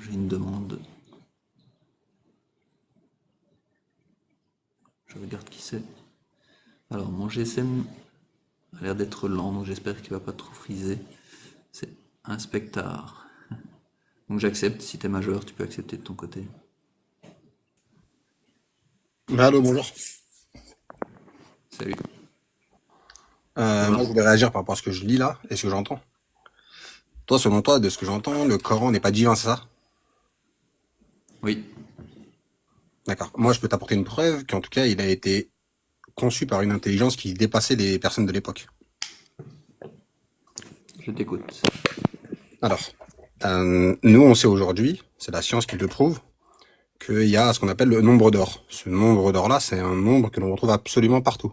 j'ai une demande. Je regarde qui c'est. Alors, mon GSM a l'air d'être lent, donc j'espère qu'il va pas trop friser. C'est Inspectar. Donc j'accepte, si t'es majeur, tu peux accepter de ton côté. Allô, bonjour. Salut. Moi, je voulais réagir par rapport à ce que je lis là et ce que j'entends. Toi, selon toi, de ce que j'entends, le Coran n'est pas divin, c'est ça? Oui, D'accord. Moi, je peux t'apporter une preuve qu'en tout cas, il a été conçu par une intelligence qui dépassait les personnes de l'époque. je t'écoute. Alors, nous, on sait aujourd'hui, c'est la science qui le prouve, qu'il y a ce qu'on appelle le nombre d'or. Ce nombre d'or-là, c'est un nombre que l'on retrouve absolument partout.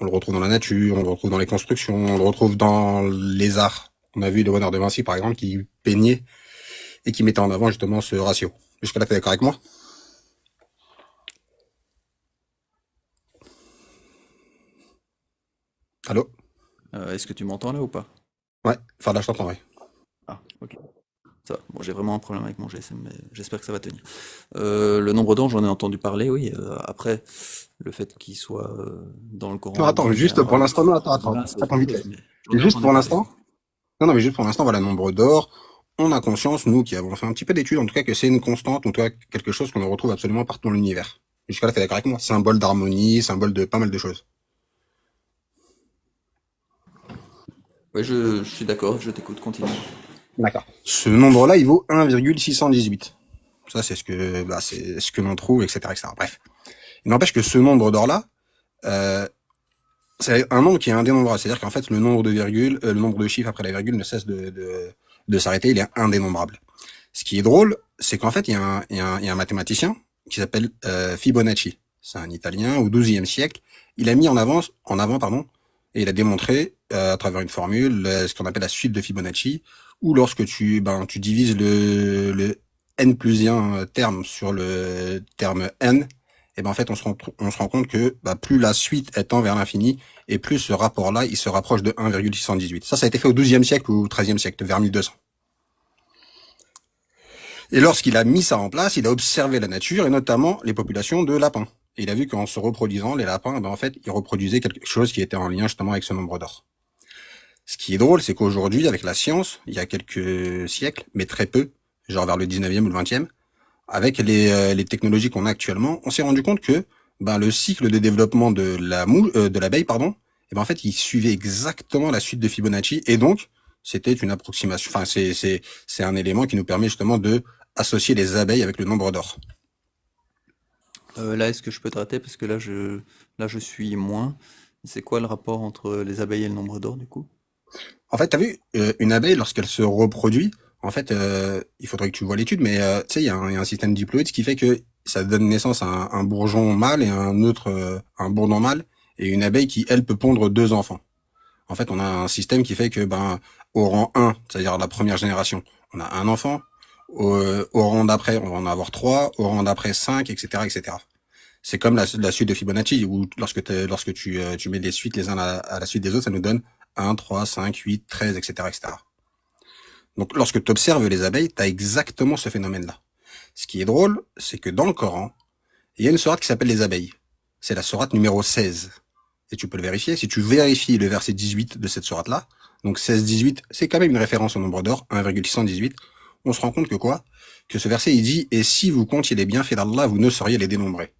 On le retrouve dans la nature, on le retrouve dans les constructions, on le retrouve dans les arts. On a vu Léonard de Vinci, par exemple, qui peignait et qui mettait en avant justement ce ratio. Jusque-là, t'es d'accord avec moi? Allô? Est-ce que tu m'entends là ou pas? Ouais, enfin là, je t'entends, ouais. Ah, ok. Ça va. Bon, j'ai vraiment un problème avec mon GSM, mais j'espère que ça va tenir. Le nombre d'anges, j'en ai entendu parler, oui. Après, le fait qu'il soit dans le Non, Coran ou attends, juste bien pour l'instant, non, attends, divin, c'est autre attends vite chose, fait. mais j'en ai Juste entendu pour parler. l'instant, non, non, mais juste pour l'instant, voilà, nombre d'or, on a conscience, nous qui avons fait un petit peu d'études, en tout cas, que c'est une constante, en tout cas, quelque chose qu'on retrouve absolument partout dans l'univers. Jusqu'à là, t'es d'accord avec moi? Symbole d'harmonie, symbole de pas mal de choses. Oui, je suis d'accord, je t'écoute, continue. D'accord. Ce nombre-là, il vaut 1,618. Ça, c'est c'est ce que l'on trouve, etc., etc. Bref. Il n'empêche que ce nombre d'or-là, euh, c'est un nombre qui est indénombrable. C'est-à-dire qu'en fait, le nombre de virgules, le nombre de chiffres après la virgule ne cesse de s'arrêter. Il est indénombrable. Ce qui est drôle, c'est qu'en fait, il y a un mathématicien qui s'appelle Fibonacci. C'est un Italien au XIIe siècle. Il a mis en avant, pardon, et il a démontré à travers une formule ce qu'on appelle la suite de Fibonacci, où lorsque tu divises le n plus 1 terme sur le terme n, et ben en fait on se rend compte que plus la suite est tend vers l'infini, et plus ce rapport-là il se rapproche de 1,618. Ça a été fait au XIIe siècle ou au XIIIe siècle, vers 1200. Et lorsqu'il a mis ça en place, il a observé la nature et notamment les populations de lapins. Et il a vu qu'en se reproduisant, les lapins, en fait, ils reproduisaient quelque chose qui était en lien justement avec ce nombre d'or. Ce qui est drôle, c'est qu'aujourd'hui, avec la science, il y a quelques siècles, mais très peu, genre vers le 19e ou le 20e, avec les technologies qu'on a actuellement, on s'est rendu compte que le cycle de développement de l'abeille, pardon, et en fait, il suivait exactement la suite de Fibonacci, et donc c'était une approximation. Enfin, c'est un élément qui nous permet justement de associer les abeilles avec le nombre d'or. Là, est-ce que je peux te rater? Parce que là, je suis moins. C'est quoi le rapport entre les abeilles et le nombre d'or, du coup? En fait, t'as vu, une abeille, lorsqu'elle se reproduit, en fait, il faudrait que tu vois l'étude, mais tu sais, il y a un système diploïde, ce qui fait que ça donne naissance à un bourgeon mâle et un autre, un bourdon mâle, et une abeille qui, elle, peut pondre deux enfants. En fait, on a un système qui fait que, au rang 1, c'est-à-dire la première génération, on a un enfant, au rang d'après, on va en avoir trois, au rang d'après 5, etc., etc. C'est comme la suite de Fibonacci, où lorsque tu mets les suites les uns à la suite des autres, ça nous donne 1, 3, 5, 8, 13, etc., etc. Donc, lorsque tu observes les abeilles, tu as exactement ce phénomène-là. Ce qui est drôle, c'est que dans le Coran, il y a une sourate qui s'appelle les abeilles. C'est la sourate numéro 16. Et tu peux le vérifier. Si tu vérifies le verset 18 de cette sourate-là, donc 16-18, c'est quand même une référence au nombre d'or, 1,618. On se rend compte que quoi? Que ce verset, il dit, et si vous comptiez les bienfaits d'Allah, vous ne sauriez les dénombrer.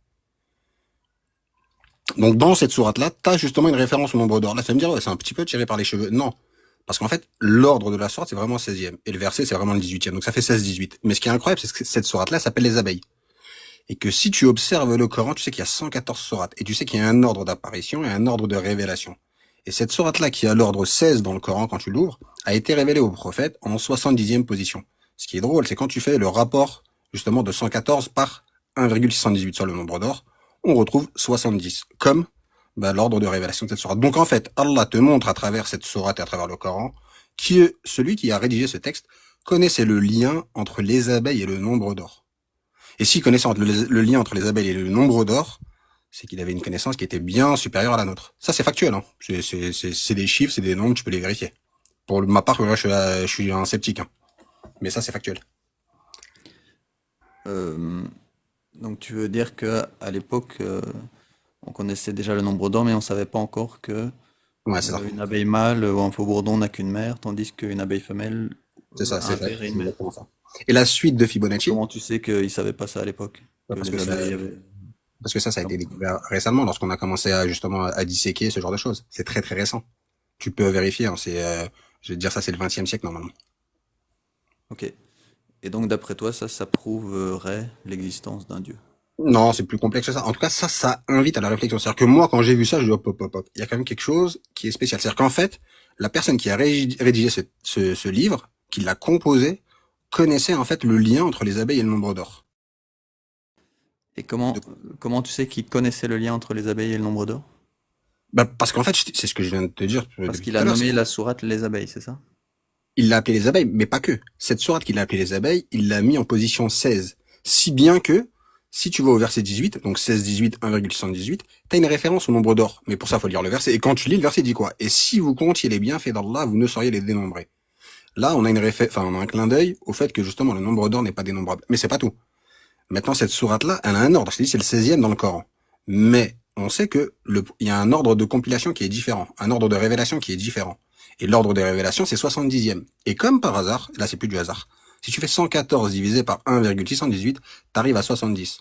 Donc dans cette sourate-là, t'as justement une référence au nombre d'or. Là, ça va me dire, ouais, c'est un petit peu tiré par les cheveux. Non. Parce qu'en fait, l'ordre de la sourate, c'est vraiment 16e. Et le verset, c'est vraiment le 18e. Donc ça fait 16-18. Mais ce qui est incroyable, c'est que cette sourate-là s'appelle les abeilles. Et que si tu observes le Coran, tu sais qu'il y a 114 sourates. Et tu sais qu'il y a un ordre d'apparition et un ordre de révélation. Et cette sourate-là, qui a l'ordre 16 dans le Coran quand tu l'ouvres, a été révélée au prophète en 70e position. Ce qui est drôle, c'est quand tu fais le rapport, justement, de 114 par 1,618 sur le nombre d'or, on retrouve 70. Comme l'ordre de révélation de cette sourate. Donc en fait, Allah te montre à travers cette sourate et à travers le Coran que celui qui a rédigé ce texte connaissait le lien entre les abeilles et le nombre d'or. Et s'il connaissait le lien entre les abeilles et le nombre d'or, c'est qu'il avait une connaissance qui était bien supérieure à la nôtre. Ça, c'est factuel. Hein. C'est des chiffres, c'est des nombres, tu peux les vérifier. Pour ma part, je suis un sceptique. Hein. Mais ça, c'est factuel. Euh, donc tu veux dire que à l'époque, on connaissait déjà le nombre d'or, mais on savait pas encore que Ouais, c'est ça. une abeille mâle ou un faux bourdon n'a qu'une mère, tandis qu'une abeille femelle C'est ça, a c'est un ça. père et une C'est mère. exactement ça. Et la suite de Et Fibonacci, comment tu sais qu'ils savaient pas ça à l'époque? bah, Que les abeilles avaient... parce que ça a été Comment- découvert récemment lorsqu'on a commencé à justement à disséquer ce genre de choses. C'est très très récent. Tu peux vérifier, hein, je vais te dire ça, c'est le 20e siècle normalement. Ok. Et donc d'après toi, ça prouverait l'existence d'un dieu. Non, c'est plus complexe que ça. En tout cas, ça invite à la réflexion. C'est-à-dire que moi, quand j'ai vu ça, je dis hop, hop, hop, hop. Il y a quand même quelque chose qui est spécial. C'est-à-dire qu'en fait, la personne qui a rédigé ce livre, qui l'a composé, connaissait en fait le lien entre les abeilles et le nombre d'or. Et De- comment tu sais qu'il connaissait le lien entre les abeilles et le nombre d'or? Bah, parce qu'en fait, c'est ce que je viens de te dire Parce depuis qu'il tout a à l'heure. nommé la sourate les abeilles, c'est ça? Il l'a appelé les abeilles, mais pas que. Cette sourate qu'il a appelée les abeilles, il l'a mis en position 16. Si bien que, si tu vas au verset 18, donc 16-18, 1,78, t'as une référence au nombre d'or. Mais pour ça, faut lire le verset. Et quand tu lis le verset, il dit quoi? Et si vous comptiez les bienfaits d'Allah, vous ne sauriez les dénombrer. Là, on a un clin d'œil au fait que justement, le nombre d'or n'est pas dénombrable. Mais c'est pas tout. Maintenant, cette sourate-là, elle a un ordre. Je te dis, c'est le 16e dans le Coran. Mais on sait que il y a un ordre de compilation qui est différent, un ordre de révélation qui est différent. Et l'ordre des révélations, c'est 70e. Et comme par hasard, là, c'est plus du hasard. Si tu fais 114 divisé par 1,618, t'arrives à 70.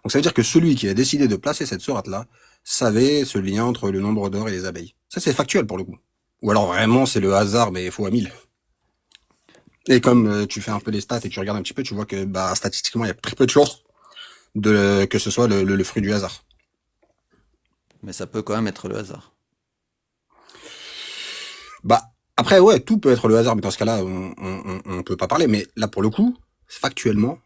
Donc ça veut dire que celui qui a décidé de placer cette sourate-là savait ce lien entre le nombre d'or et les abeilles. Ça, c'est factuel pour le coup. Ou alors vraiment, c'est le hasard, mais fois 1000. Et comme tu fais un peu les stats et tu regardes un petit peu, tu vois que bah, statistiquement, il y a très peu de chances que ce soit le fruit du hasard. Mais ça peut quand même être le hasard. Bah, après, ouais, tout peut être le hasard, mais dans ce cas-là, on peut pas parler. Mais là, pour le coup, factuellement,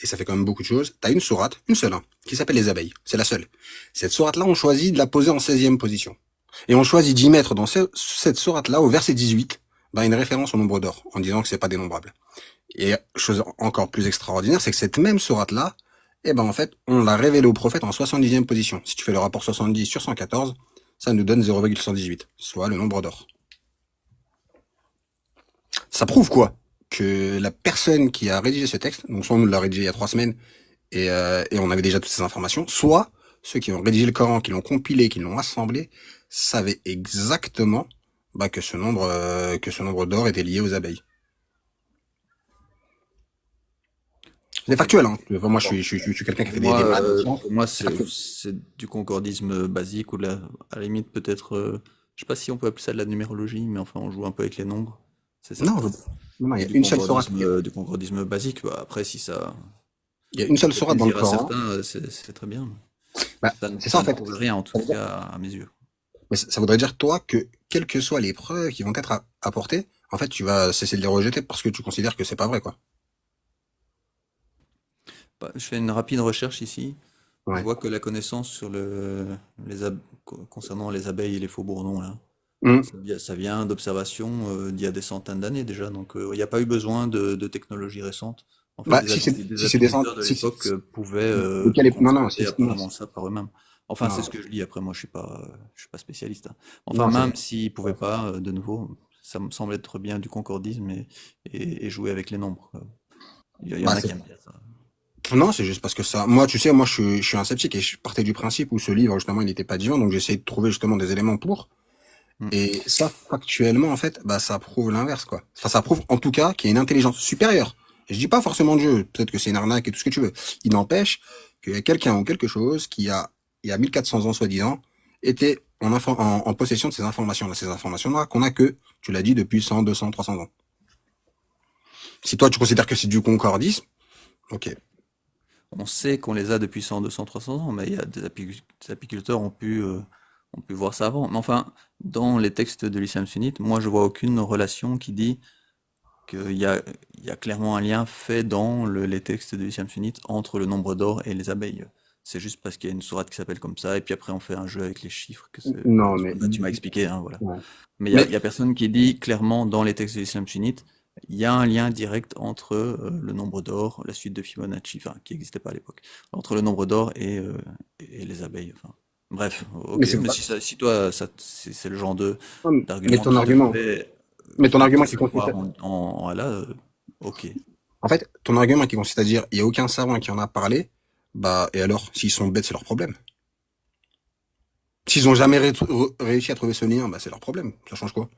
et ça fait quand même beaucoup de choses, t'as une sourate, une seule, hein, qui s'appelle les abeilles. C'est la seule. Cette sourate-là, on choisit de la poser en 16e position. Et on choisit d'y mettre dans cette sourate-là, au verset 18, bah, une référence au nombre d'or, en disant que c'est pas dénombrable. Et chose encore plus extraordinaire, c'est que cette même sourate-là, eh ben, en fait, on l'a révélée au prophète en 70e position. Si tu fais le rapport 70 sur 114, ça nous donne 0,118, soit le nombre d'or. Ça prouve quoi? Que la personne qui a rédigé ce texte, donc soit on nous l'a rédigé il y a 3 semaines et on avait déjà toutes ces informations, soit ceux qui ont rédigé le Coran, qui l'ont compilé, qui l'ont assemblé, savaient exactement bah, que ce nombre d'or était lié aux abeilles. C'est Ok. factuel, hein. Enfin, moi, Bon. je suis quelqu'un qui Pour fait moi, des maths, des sciences. pour moi C'est factuel. c'est du concordisme basique ou à la limite peut-être, je sais pas si on peut appeler ça de la numérologie, mais enfin on joue un peu avec les nombres. Non, non, il y a une seule sourate. Du concordisme basique. Bah, après, si Il y a une ça seule fait sourate dans le plaisir à Coran. certains, c'est très bien. Bah, c'est ça Ça en ne fait. prouve rien, en tout Ça veut dire, cas à mes yeux. mais ça voudrait dire toi que quelles que soient les preuves qui vont être apportées, en fait, tu vas cesser de les rejeter parce que tu considères que c'est pas vrai, quoi. Bah, je fais une rapide recherche ici. Je Ouais. vois que la connaissance sur concernant les abeilles et les faux bourdons, là, Hum. ça vient d'observations d'il y a des centaines d'années déjà. Donc il n'y a pas eu besoin de technologies récentes. En fait, Bah, des si c'est descend, apiculteurs de l'époque pouvaient non, non, constater non, apparemment ça par eux-mêmes. Enfin, c'est non. ce que je lis. Après, moi, je suis pas spécialiste, hein. Enfin, Non, même s'ils pouvaient pas, de nouveau, ça me semble être bien du concordisme et jouer avec les nombres, quoi. Il y en bah, a qui aiment bien ça. non, c'est juste parce que ça, moi, tu sais, moi, je suis un sceptique et je partais du principe où ce livre, justement, il n'était pas divin, donc j'essayais de trouver justement des éléments pour. Mm. Et ça, factuellement, en fait, bah, ça prouve l'inverse, quoi. Enfin, ça prouve, en tout cas, qu'il y a une intelligence supérieure. Et je dis pas forcément Dieu, peut-être que c'est une arnaque et tout ce que tu veux. Il n'empêche qu'il y a quelqu'un ou quelque chose qui il y a 1400 ans, soi-disant, était en possession de ces informations-là. Ces informations-là qu'on a que, tu l'as dit, depuis 100, 200, 300 ans. Si toi, tu considères que c'est du concordisme, ok. On sait qu'on les a depuis 100, 200, 300 ans, mais il y a des apiculteurs ont pu voir ça avant. Mais enfin, dans les textes de l'islam sunnite, moi je vois aucune relation qui dit il y a clairement un lien fait dans les textes de l'islam sunnite entre le nombre d'or et les abeilles. C'est juste parce qu'il y a une sourate qui s'appelle comme ça, et puis après on fait un jeu avec les chiffres, Non, mais, tu m'as expliqué, hein, voilà. ouais. Mais Mais, il y a personne qui dit clairement dans les textes de l'islam sunnite, il y a un lien direct entre le nombre d'or, la suite de Fibonacci, enfin, qui n'existait pas à l'époque, entre le nombre d'or et les abeilles. Enfin, bref, mais ok, c'est mais pas, si toi, c'est le genre mais d'argument qui te fait, ton qui te argument fait qui consiste croire en Allah, ok. En fait, ton argument qui consiste à dire, il y a aucun savant qui en a parlé, bah, et alors, s'ils sont bêtes, c'est leur problème. S'ils ont jamais réussi à trouver ce lien, bah, c'est leur problème. Ça change quoi?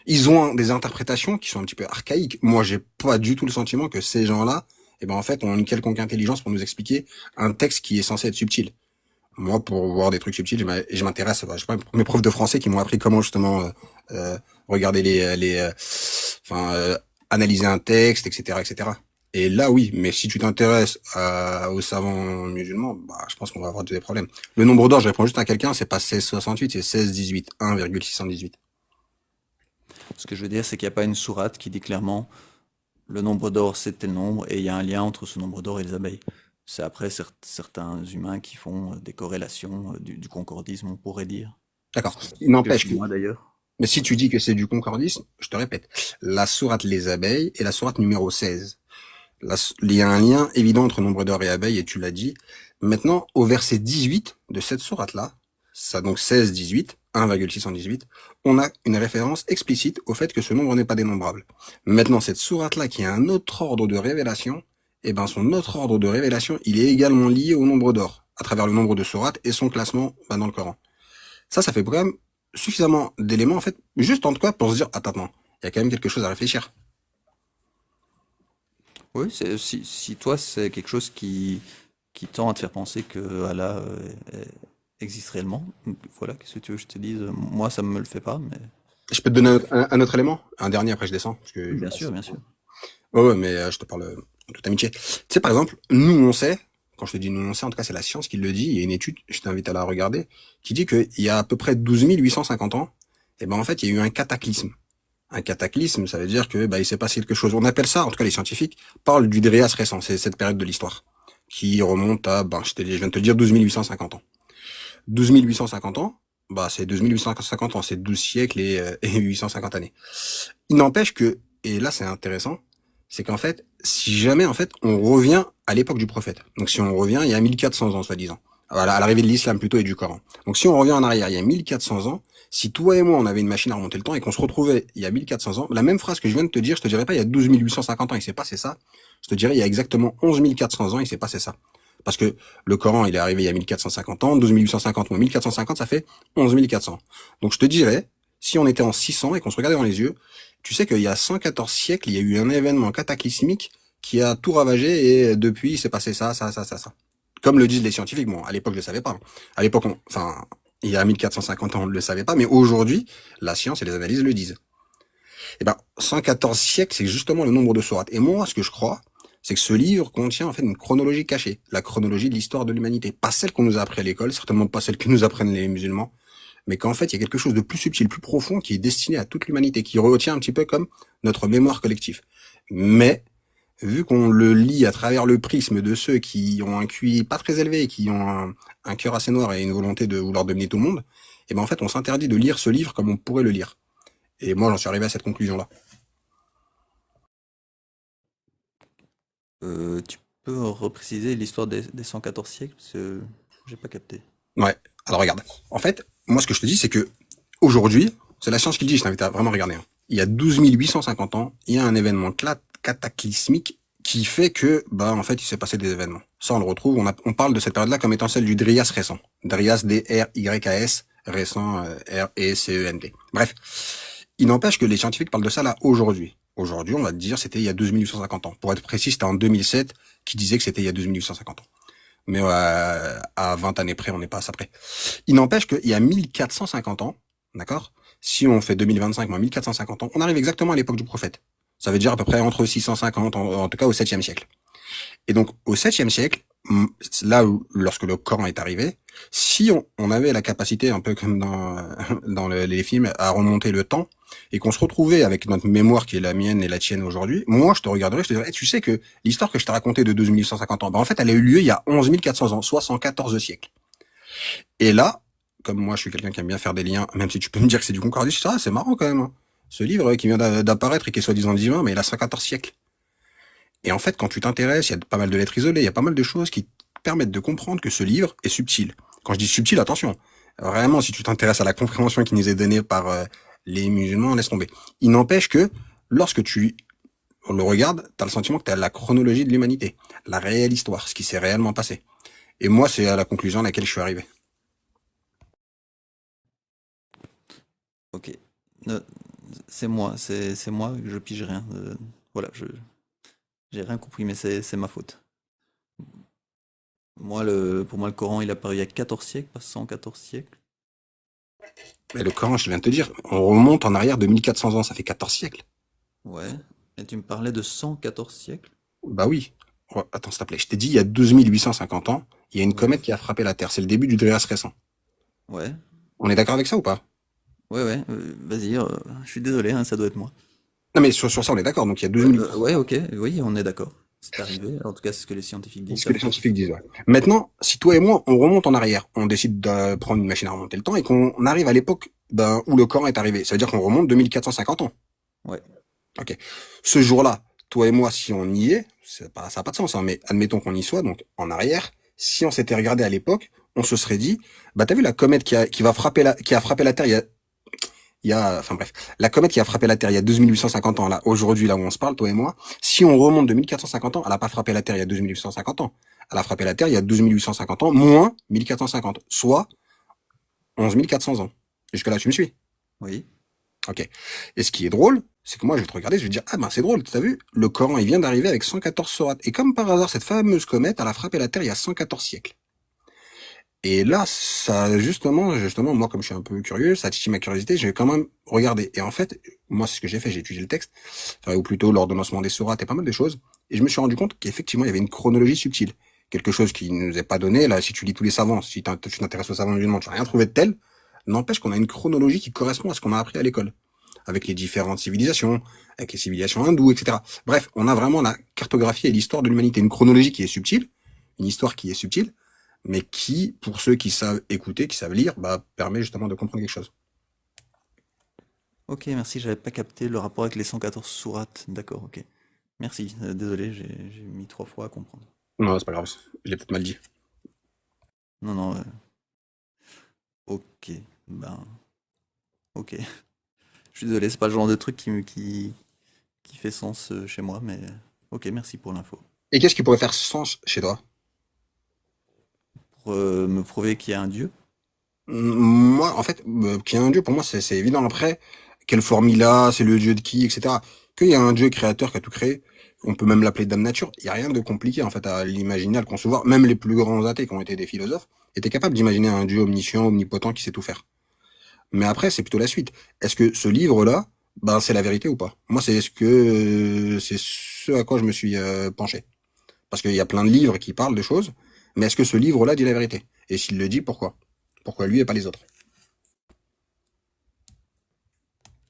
Ils ont des interprétations qui sont un petit peu archaïques. Moi, j'ai pas du tout le sentiment que ces gens-là, eh ben, en fait, ont une quelconque intelligence pour nous expliquer un texte qui est censé être subtil. Moi, pour voir des trucs subtils, je m'intéresse, je sais pas, mes profs de français qui m'ont appris comment justement regarder enfin, analyser un texte, etc., etc. Et là, oui, mais si tu t'intéresses aux savants musulmans, bah, je pense qu'on va avoir des problèmes. Le nombre d'or, je réponds juste à quelqu'un, c'est pas 1668, c'est 1618, 1,618. Ce que je veux dire, c'est qu'il n'y a pas une sourate qui dit clairement le nombre d'or, c'est tel nombre, et il y a un lien entre ce nombre d'or et les abeilles. C'est après certains humains qui font des corrélations, du concordisme, on pourrait dire. D'accord. Ce Il que je n'empêche dis que, moi d'ailleurs. mais si tu dis que c'est du concordisme, je te répète, la sourate les abeilles est la sourate numéro 16. Il y a un lien évident entre nombre d'or et abeilles, et tu l'as dit. Maintenant, au verset 18 de cette sourate-là, ça donc 16, 18, 1,618, on a une référence explicite au fait que ce nombre n'est pas dénombrable. Maintenant, cette sourate-là, qui a un autre ordre de révélation, eh ben, son autre ordre de révélation, il est également lié au nombre d'or, à travers le nombre de sourates et son classement dans le Coran. Ça fait quand même suffisamment d'éléments, en fait, juste en tout cas pour se dire, attends, il y a quand même quelque chose à réfléchir. Oui, si toi, c'est quelque chose qui tend à te faire penser que Allah existe réellement, donc voilà, qu'est-ce que tu veux que je te dise? Moi, ça me le fait pas, mais Je peux te donner un autre élément? Un dernier, après je descends, parce que oui, je bien passe. sûr, bien sûr. Ouais, ouais, mais je te parle en toute amitié. Tu sais, par exemple, nous, on sait, quand je te dis nous, on sait, en tout cas, c'est la science qui le dit, il y a une étude, je t'invite à la regarder, qui dit qu'il y a à peu près 12 850 ans, et ben, en fait, il y a eu un cataclysme. Un cataclysme, ça veut dire que, bah, il s'est passé quelque chose. On appelle ça, en tout cas, les scientifiques parlent du Dryas récent, c'est cette période de l'histoire, qui remonte à, ben, je viens de te dire 12 850 ans. 12 850 ans, bah, c'est 12 850 ans, c'est 12 siècles et 850 années. Il n'empêche que, et là c'est intéressant, c'est qu'en fait, si jamais en fait on revient à l'époque du prophète, donc si on revient il y a 1400 ans soi-disant, voilà, à l'arrivée de l'islam plutôt et du Coran. Donc si on revient en arrière il y a 1400 ans, si toi et moi on avait une machine à remonter le temps et qu'on se retrouvait il y a 1400 ans, la même phrase que je viens de te dire, je te dirais pas il y a 12 850 ans il s'est passé ça, je te dirais il y a exactement 11 400 ans il s'est passé ça. Parce que le Coran, il est arrivé il y a 1450 ans, 12 850 moins 1450, ça fait 11 400. Donc je te dirais, si on était en 600 et qu'on se regardait dans les yeux, tu sais qu'il y a 114 siècles, il y a eu un événement cataclysmique qui a tout ravagé et depuis, il s'est passé ça, ça, ça, ça, ça. Comme le disent les scientifiques. Bon, à l'époque, je le savais pas. À l'époque, enfin, il y a 1450 ans, on ne le savait pas, mais aujourd'hui, la science et les analyses le disent. Eh ben, 114 siècles, c'est justement le nombre de sourates. Et moi, ce que je crois, c'est que ce livre contient en fait une chronologie cachée, la chronologie de l'histoire de l'humanité. Pas celle qu'on nous a appris à l'école, certainement pas celle que nous apprennent les musulmans, mais qu'en fait, il y a quelque chose de plus subtil, plus profond, qui est destiné à toute l'humanité, qui retient un petit peu comme notre mémoire collective. Mais, vu qu'on le lit à travers le prisme de ceux qui ont un QI pas très élevé, qui ont un cœur assez noir et une volonté de vouloir dominer tout le monde, et ben en fait, on s'interdit de lire ce livre comme on pourrait le lire. Et moi, j'en suis arrivé à cette conclusion-là. Tu peux repréciser l'histoire des 114 siècles, parce que j'ai pas capté. Ouais. Alors regarde. En fait, moi, ce que je te dis, c'est que aujourd'hui, c'est la science qui le dit. Je t'invite à vraiment regarder. Hein. Il y a 12 850 ans, il y a un événement cataclysmique qui fait que, bah, en fait, il s'est passé des événements. Ça, on le retrouve. On parle de cette période-là comme étant celle du Dryas récent. Dryas, D-R-Y-A-S, récent, R-E-C-E-N-T. Bref. Il n'empêche que les scientifiques parlent de ça là aujourd'hui. Aujourd'hui, on va te dire, c'était il y a 12 850 ans. Pour être précis, c'était en 2007 qui disait que c'était il y a 12 850 ans. Mais à 20 années près, on n'est pas à ça près. Il n'empêche qu'il y a 1450 ans, d'accord? Si on fait 2025 moins 1450 ans, on arrive exactement à l'époque du prophète. Ça veut dire à peu près entre 650, en tout cas au 7e siècle. Et donc, au 7e siècle, là où, lorsque le Coran est arrivé, si on avait la capacité, un peu comme dans les films, à remonter le temps, et qu'on se retrouvait avec notre mémoire qui est la mienne et la tienne aujourd'hui, moi, je te regarderais, je te dirais, tu sais que l'histoire que je t'ai racontée de 2150 ans, ben, en fait, elle a eu lieu il y a 11 400 ans, soit 114 siècles. Et là, comme moi, je suis quelqu'un qui aime bien faire des liens, même si tu peux me dire que c'est du concordisme, ça, c'est marrant quand même. Hein. Ce livre qui vient d'apparaître et qui est soi-disant divin, mais il a 114 siècles. Et en fait, quand tu t'intéresses, il y a pas mal de lettres isolées, il y a pas mal de choses qui te permettent de comprendre que ce livre est subtil. Quand je dis subtil, attention. Vraiment, si tu t'intéresses à la compréhension qui nous est donnée par les musulmans, laisse tomber. Il n'empêche que lorsque tu on le regarde, t'as le sentiment que t'as la chronologie de l'humanité, la réelle histoire, ce qui s'est réellement passé. Et moi, c'est à la conclusion à laquelle je suis arrivé. Ok. Euh, c'est moi, je pige rien. Voilà, j'ai rien compris, mais c'est ma faute. Pour moi, le Coran, il a apparu il y a 14 siècles, pas 114 siècles. Mais le Coran, je viens de te dire, on remonte en arrière de 1400 ans, ça fait 14 siècles. Ouais. Et tu me parlais de 114 siècles? Bah oui. Oh, attends, s'il te plaît, je t'ai dit, il y a 2850 ans, il y a une Ouais. comète qui a frappé la Terre. C'est le début du Dréas récent. Ouais. On est d'accord avec ça ou pas? Ouais, ouais. Vas-y, je suis désolé, hein, ça doit être moi. Non mais sur ça, on est d'accord. Donc il y a Ouais, 2800. ouais, ok. Oui, on est d'accord. C'est arrivé. En tout cas, c'est ce que les scientifiques C'est disent, ce ça que les fait pas. scientifiques disent, ouais. Maintenant, si toi et moi, on remonte en arrière, on décide de prendre une machine à remonter le temps et qu'on arrive à l'époque où le Coran est arrivé, ça veut dire qu'on remonte 2450 ans. Ouais. Ok. Ce jour-là, toi et moi, si on y est, ça n'a pas de sens, hein, mais admettons qu'on y soit, donc en arrière, si on s'était regardé à l'époque, on se serait dit, bah t'as vu la comète qui va frapper qui a frappé la Terre enfin bref, la comète qui a frappé la Terre il y a 2850 ans, là, aujourd'hui, là où on se parle, toi et moi, si on remonte de 1450 ans, elle a pas frappé la Terre il y a 2850 ans. Elle a frappé la Terre il y a 2850 ans, moins 1450, soit 11 400 ans. Jusque-là, tu me suis? Oui. Ok. Et ce qui est drôle, c'est que moi, je vais te regarder, je vais te dire, ah ben, c'est drôle, t'as vu? Le Coran, il vient d'arriver avec 114 sourates. Et comme par hasard, cette fameuse comète, elle a frappé la Terre il y a 114 siècles. Et là, ça, justement, moi, comme je suis un peu curieux, ça titille ma curiosité, je vais quand même regarder. Et en fait, moi, c'est ce que j'ai fait, j'ai étudié le texte, enfin, ou plutôt l'ordonnancement des sourates et pas mal de choses. Et je me suis rendu compte qu'effectivement, il y avait une chronologie subtile. Quelque chose qui ne nous est pas donné. Là, si tu lis tous les savants, si tu t'intéresses aux savants musulmans, tu vas rien trouver de tel. N'empêche qu'on a une chronologie qui correspond à ce qu'on a appris à l'école. Avec les différentes civilisations, avec les civilisations hindoues, etc. Bref, on a vraiment la cartographie et l'histoire de l'humanité. Une chronologie qui est subtile, une histoire qui est subtile, mais qui, pour ceux qui savent écouter, qui savent lire, bah, permet justement de comprendre quelque chose. Ok, merci, j'avais pas capté le rapport avec les 114 sourates. D'accord, ok. Merci, désolé, j'ai mis 3 fois à comprendre. Non, c'est pas grave, je l'ai peut-être mal dit. Non, non, ok, ben, ok. Je suis désolé, c'est pas le genre de truc qui fait sens chez moi, mais ok, merci pour l'info. Et qu'est-ce qui pourrait faire sens chez toi? Pour me prouver qu'il y a un dieu. Moi, en fait, qu'il y a un dieu, pour moi, c'est évident. Après, quelle forme il a, c'est le dieu de qui, etc. Qu'il y a un dieu créateur qui a tout créé, on peut même l'appeler Dame Nature. Il y a rien de compliqué, en fait, à l'imaginer, à le concevoir. Même les plus grands athées qui ont été des philosophes étaient capables d'imaginer un dieu omniscient, omnipotent, qui sait tout faire. Mais après, c'est plutôt la suite. Est-ce que ce livre-là, ben, c'est la vérité ou pas? Moi, c'est ce à quoi je me suis penché. Parce qu'il y a plein de livres qui parlent de choses, mais est-ce que ce livre-là dit la vérité? Et s'il le dit, pourquoi? Pourquoi lui et pas les autres?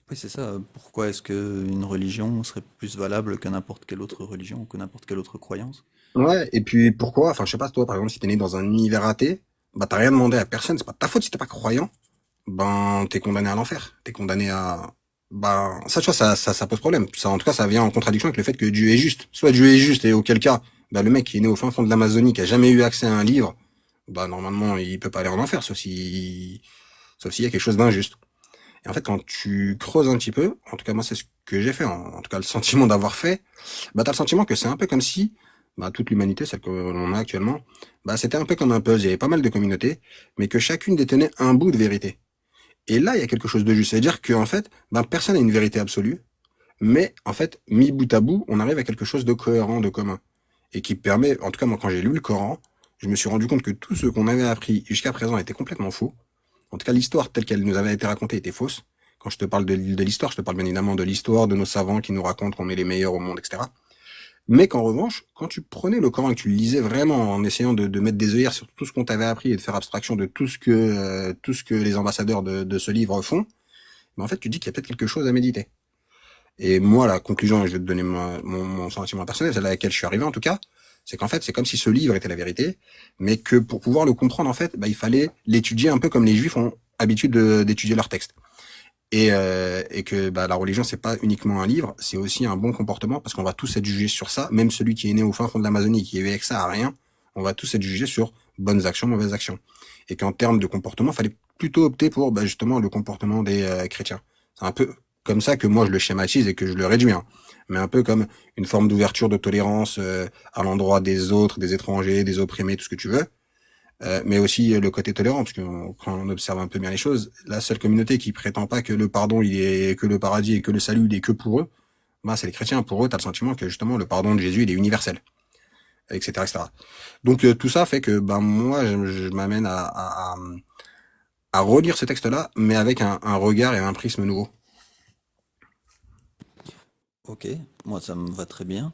Oui, c'est ça. Pourquoi est-ce que une religion serait plus valable que n'importe quelle autre religion ou que n'importe quelle autre croyance? Ouais, et puis pourquoi? Enfin, je sais pas, toi, par exemple, si t'es né dans un univers athée, bah t'as rien demandé à personne, c'est pas de ta faute si t'es pas croyant, ben t'es condamné à l'enfer. T'es condamné à. Ben, ça, tu vois, ça pose problème. Ça, en tout cas, ça vient en contradiction avec le fait que Dieu est juste. Soit Dieu est juste, et auquel cas, bah, le mec qui est né au fin fond de l'Amazonie, qui a jamais eu accès à un livre, bah, normalement, il peut pas aller en enfer, sauf s'il y a quelque chose d'injuste. Et en fait, quand tu creuses un petit peu, en tout cas, moi, c'est ce que j'ai fait, en tout cas, le sentiment d'avoir fait, bah, t'as le sentiment que c'est un peu comme si, bah, toute l'humanité, celle que l'on a actuellement, bah, c'était un peu comme un puzzle. Il y avait pas mal de communautés, mais que chacune détenait un bout de vérité. Et là, il y a quelque chose de juste. C'est-à-dire qu'en fait, ben, personne n'a une vérité absolue, mais en fait, mis bout à bout, on arrive à quelque chose de cohérent, de commun. Et qui permet, en tout cas, moi, quand j'ai lu le Coran, je me suis rendu compte que tout ce qu'on avait appris jusqu'à présent était complètement faux. En tout cas, l'histoire telle qu'elle nous avait été racontée était fausse. Quand je te parle de l'histoire, je te parle bien évidemment de l'histoire de nos savants qui nous racontent qu'on est les meilleurs au monde, etc. Mais qu'en revanche, quand tu prenais le Coran et que tu le lisais vraiment en essayant de mettre des œillères sur tout ce qu'on t'avait appris et de faire abstraction de tout ce que les ambassadeurs de ce livre font, mais en fait, tu dis qu'il y a peut-être quelque chose à méditer. Et moi, la conclusion, et je vais te donner mon sentiment personnel, celle à laquelle je suis arrivé en tout cas, c'est qu'en fait, c'est comme si ce livre était la vérité, mais que pour pouvoir le comprendre, en fait, bah, il fallait l'étudier un peu comme les Juifs ont habitude d'étudier leur texte. Et que bah, la religion, c'est pas uniquement un livre, c'est aussi un bon comportement, parce qu'on va tous être jugés sur ça, même celui qui est né au fin fond de l'Amazonie, qui est avec ça à rien, on va tous être jugés sur bonnes actions, mauvaises actions. Et qu'en termes de comportement, il fallait plutôt opter pour bah, justement le comportement des chrétiens. C'est un peu comme ça que moi je le schématise et que je le réduis. Hein. mais un peu comme une forme d'ouverture, de tolérance à l'endroit des autres, des étrangers, des opprimés, tout ce que tu veux. Mais aussi le côté tolérant, parce que quand on observe un peu bien les choses, la seule communauté qui prétend pas que le pardon, il est que le paradis et que le salut, il est que pour eux, bah, c'est les chrétiens. Pour eux, t'as le sentiment que justement le pardon de Jésus, il est universel, etc., etc. Donc tout ça fait que ben moi, je m'amène à relire ce texte-là, mais avec un regard et un prisme nouveau. Ok, moi ça me va très bien.